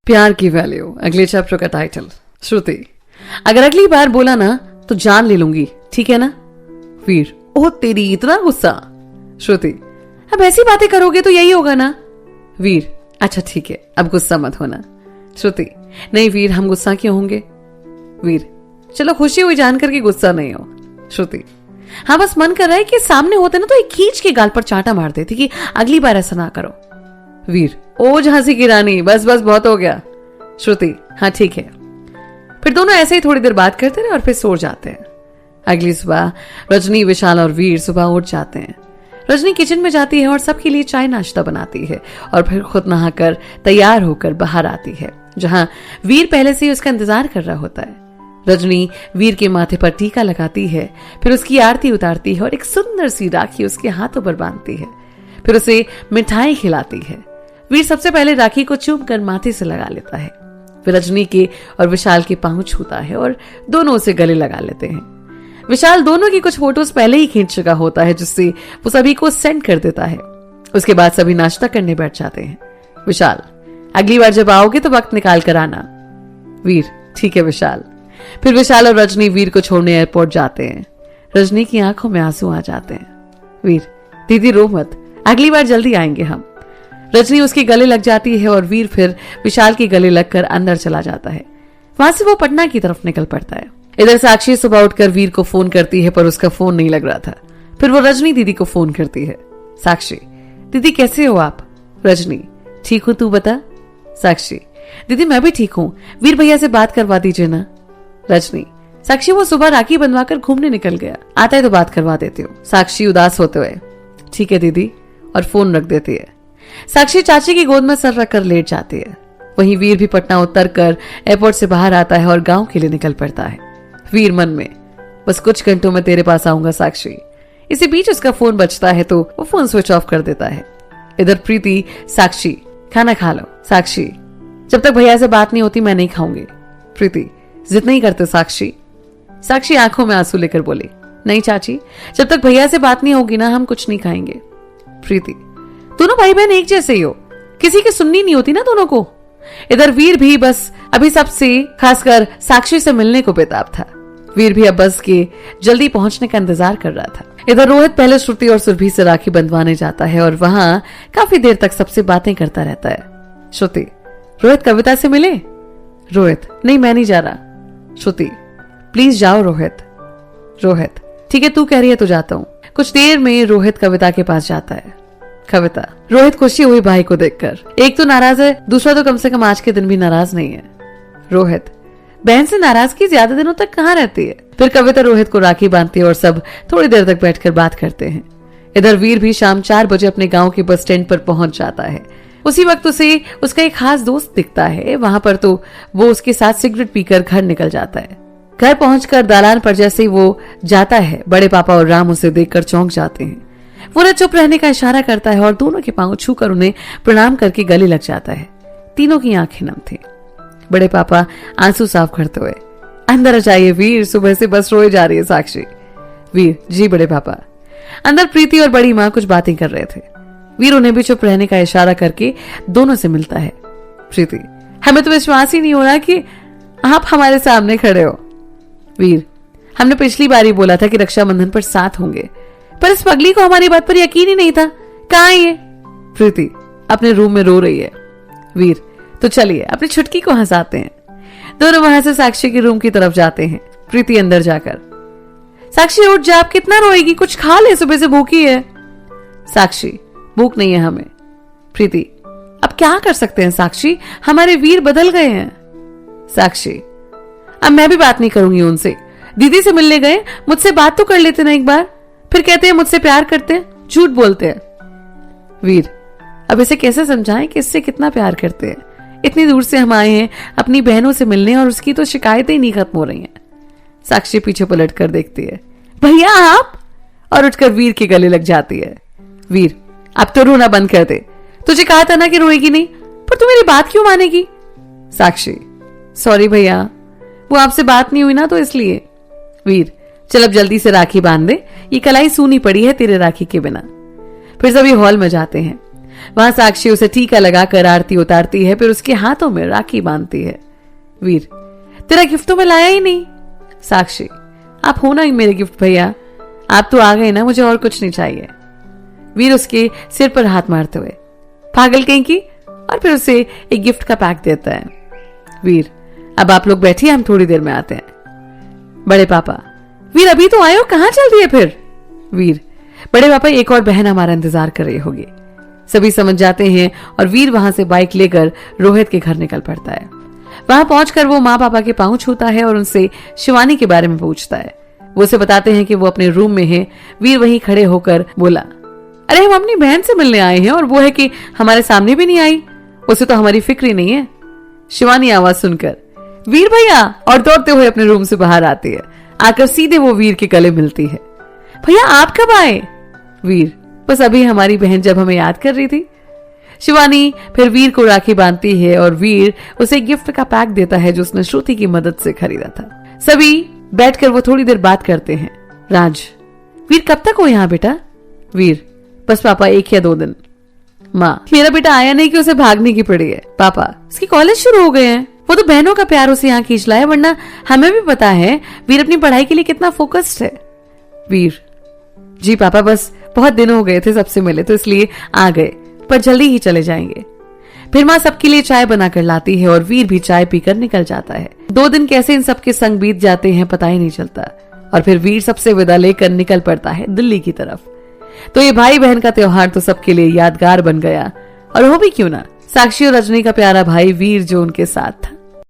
प्यार की वैल्यू, अगले चैप्टर का टाइटल। श्रुति, अगर अगली बार बोला ना तो जान ले लूंगी, ठीक है ना? वीर, ओह तेरी इतना गुस्सा। श्रुति, अब ऐसी बातें करोगे तो यही होगा ना? वीर, अच्छा ठीक है, अब गुस्सा मत होना। श्रुति, नहीं वीर, हम गुस्सा क्यों होंगे? वीर, चलो खुशी हुई जानकर कि गुस्सा नहीं हो। श्रुति, हाँ बस मन कर रहा है कि सामने होते ना तो एक खींच के गाल पर चांटा मार देती कि अगली बार ऐसा ना करो। वीर, ओ झांसी की रानी, बस बस बहुत हो गया। श्रुति, हाँ ठीक है। फिर दोनों ऐसे ही थोड़ी देर बात करते रहे और फिर सो जाते हैं। अगली सुबह रजनी, विशाल और वीर सुबह उठ जाते हैं। रजनी किचन में जाती है और सबके लिए चाय नाश्ता बनाती है और फिर खुद नहाकर तैयार होकर बाहर आती है, जहां वीर पहले से ही उसका इंतजार कर रहा होता है। रजनी वीर के माथे पर टीका लगाती है, फिर उसकी आरती उतारती है और एक सुंदर सी राखी उसके हाथों पर बांधती है। फिर उसे मिठाई खिलाती है। वीर सबसे पहले राखी को चूम कर माथे से लगा लेता है, फिर रजनी के और विशाल के पांव छूता है और दोनों उसे गले लगा लेते हैं। विशाल दोनों की कुछ फोटोज पहले ही खींच चुका होता है, जिससे वो सभी को सेंड कर देता है। उसके बाद सभी नाश्ता करने बैठ जाते हैं। विशाल, अगली बार जब आओगे तो वक्त निकाल कर आना। वीर, ठीक है विशाल। फिर विशाल और रजनी वीर को छोड़ने एयरपोर्ट जाते हैं। रजनी की आंखों में आंसू आ जाते हैं। वीर, दीदी रो मत, अगली बार जल्दी आएंगे हम। रजनी उसके गले लग जाती है और वीर फिर विशाल के गले लगकर अंदर चला जाता है। वहां से वो पटना की तरफ निकल पड़ता है। इधर साक्षी सुबह उठकर वीर को फोन करती है, पर उसका फोन नहीं लग रहा था। फिर वो रजनी दीदी को फोन करती है। साक्षी, दीदी कैसे हो आप? रजनी, ठीक हूं, तू बता। साक्षी, दीदी मैं भी ठीक हूं, वीर भैया से बात करवा दीजिए ना। रजनी, साक्षी वो सुबह राखी बंधवाकर घूमने निकल गया, आता है तो बात करवा देती हूँ। साक्षी उदास होते हुए, ठीक है दीदी, और फोन रख देती है। साक्षी चाची की गोद में सर रखकर लेट जाती है। वहीं वीर भी पटना उतर कर एयरपोर्ट से बाहर आता है और गांव के लिए निकल पड़ता है। वीर मन में, बस कुछ घंटों में तेरे पास आऊंगा साक्षी। इसी बीच उसका फोन बजता है तो वो फोन स्विच ऑफ कर देता है। इधर प्रीति, साक्षी खाना खा लो। साक्षी, जब तक भैया से बात नहीं होती मैं नहीं खाऊंगी। प्रीति, जिद नहीं करते साक्षी। साक्षी आंखों में आंसू लेकर बोली, नहीं चाची, जब तक भैया से बात नहीं होगी ना हम कुछ नहीं खाएंगे। प्रीति, दोनों भाई बहन एक जैसे ही हो, किसी की सुननी नहीं होती ना दोनों को। इधर वीर भी बस अभी सबसे खासकर साक्षी से मिलने को बेताब था। वीर भी अब बस के जल्दी पहुंचने का इंतजार कर रहा था। इधर रोहित पहले श्रुति और सुरभि से राखी बंधवाने जाता है और वहां काफी देर तक सबसे बातें करता रहता है। श्रुति, रोहित कविता से मिले? रोहित, नहीं मैं नहीं जा रहा। श्रुति, प्लीज जाओ रोहित। रोहित, ठीक है तू कह रही है तो जाता हूँ। कुछ देर में रोहित कविता के पास जाता है। कविता, रोहित खुशी हुई भाई को देखकर, एक तो नाराज है, दूसरा तो कम से कम आज के दिन भी नाराज नहीं है। रोहित, बहन से नाराजगी ज्यादा दिनों तक कहाँ रहती है। फिर कविता रोहित को राखी बांधती है और सब थोड़ी देर तक बैठकर बात करते हैं। इधर वीर भी शाम 4 बजे अपने गांव के बस स्टैंड पर पहुंच जाता है। उसी वक्त उसे उसका एक खास दोस्त दिखता है। वहां पर तो वो उसके साथ सिगरेट पीकर घर निकल जाता है। घर पहुंचकर दालान पर जैसे ही वो जाता है, बड़े पापा और राम उसे देखकर चौंक जाते हैं। वो चुप रहने का इशारा करता है और दोनों के पांव छूकर उन्हें प्रणाम करके गले लग जाता है। तीनों की आंखें नम थी। बड़े पापा आंसू साफ करते हुए, अंदर आ जाइए वीर, सुबह से बस रोए जा रही है साक्षी। वीर, जी बड़े पापा। अंदर प्रीति और बड़ी माँ कुछ बातें कर रहे थे। वीर उन्हें भी चुप रहने का इशारा करके दोनों से मिलता है। प्रीति, हमें तो विश्वास ही नहीं हो रहा कि आप हमारे सामने खड़े हो। वीर, हमने पिछली बार ही बोला था कि रक्षाबंधन पर साथ होंगे, पर इस पगली को हमारी बात पर यकीन ही नहीं था। कहाँ है ये? प्रीति, अपने रूम में रो रही है। वीर, तो चलिए अपनी छुटकी को हंसाते हैं। दोनों वहां से साक्षी के रूम की तरफ जाते हैं। प्रीति अंदर जाकर, साक्षी उठ जा, आप कितना रोएगी, कुछ खा ले, सुबह से भूखी है। साक्षी, भूख नहीं है हमें। प्रीति, अब क्या कर सकते हैं साक्षी, हमारे वीर बदल गए हैं। साक्षी, अब मैं भी बात नहीं करूंगी उनसे। दीदी से मिलने गए, मुझसे बात तो कर लेते ना एक बार, फिर कहते हैं मुझसे प्यार करते हैं, झूठ बोलते हैं। वीर, अब इसे कैसे समझाएं कि इससे कितना प्यार करते हैं। इतनी दूर से हम आए हैं अपनी बहनों से मिलने और उसकी तो शिकायतें ही नहीं खत्म हो रही हैं। साक्षी पीछे पलट कर देखती है, भैया आप, और उठकर वीर के गले लग जाती है। वीर, अब तो रोना बंद कर दे, तुझे कहा था ना कि रोएगी नहीं, पर तू मेरी बात क्यों मानेगी। साक्षी, सॉरी भैया, वो आपसे बात नहीं हुई ना तो इसलिए। वीर, चल अब जल्दी से राखी बांध दे, ये कलाई सूनी पड़ी है तेरे राखी के बिना। फिर सभी हॉल में जाते हैं। वहां साक्षी उसे टीका लगाकर आरती उतारती है, फिर उसके हाथों में राखी बांधती है। वीर, तेरा गिफ्ट तो मैं लाया ही नहीं। साक्षी, आप हो ना ही मेरे गिफ्ट भैया, आप तो आ गए ना, मुझे और कुछ नहीं चाहिए। वीर उसके सिर पर हाथ मारते हुए, पागल कहीं की, और फिर उसे एक गिफ्ट का पैक देता है। वीर, अब आप लोग बैठिए, हम थोड़ी देर में आते हैं। बड़े पापा, वीर अभी तो आए हो, कहां चल रही है फिर? वीर, बड़े पापा एक और बहन हमारा इंतजार कर रही होगी। सभी समझ जाते हैं और वीर वहां से बाइक लेकर रोहित के घर निकल पड़ता है। वहां पहुंचकर वो माँ पापा के पांव छूता है और उनसे शिवानी के बारे में पूछता है। वो उसे बताते हैं कि वो अपने रूम में है। वीर वहीं खड़े होकर बोला, अरे हम अपनी बहन से मिलने आए हैं और वो है कि हमारे सामने भी नहीं आई, उसे तो हमारी फिक्र ही नहीं है। शिवानी आवाज सुनकर वीर भैया और दौड़ते हुए अपने रूम से बाहर आती है। आकर सीधे वो वीर के गले मिलती है। भैया आप कब आए? वीर, बस अभी हमारी बहन जब हमें याद कर रही थी। शिवानी फिर वीर को राखी बांधती है और वीर उसे गिफ्ट का पैक देता है जो उसने श्रुति की मदद से खरीदा था। सभी बैठकर वो थोड़ी देर बात करते हैं। राज, वीर कब तक हो यहाँ बेटा? वीर, बस पापा 1 या 2 दिन। माँ, मेरा बेटा आया नहीं कि उसे भागने की पड़ी है। पापा, उसके कॉलेज शुरू हो गए हैं, वो तो बहनों का प्यार उसे यहाँ खींच लाया, वरना हमें भी पता है वीर अपनी पढ़ाई के लिए कितना फोकस्ड है। वीर, जी पापा, बस बहुत दिन हो गए थे सबसे मिले तो इसलिए आ गए, पर जल्दी ही चले जाएंगे। फिर माँ सबके लिए चाय बनाकर लाती है और वीर भी चाय पीकर निकल जाता है। 2 दिन कैसे इन सबके संग बीत जाते हैं पता ही नहीं चलता। और फिर वीर सबसे विदा लेकर निकल पड़ता है दिल्ली की तरफ। तो ये भाई बहन का त्योहार तो सबके लिए यादगार बन गया, और हो भी क्यों ना, साक्षी और रजनी का प्यारा भाई वीर जो उनके साथ था।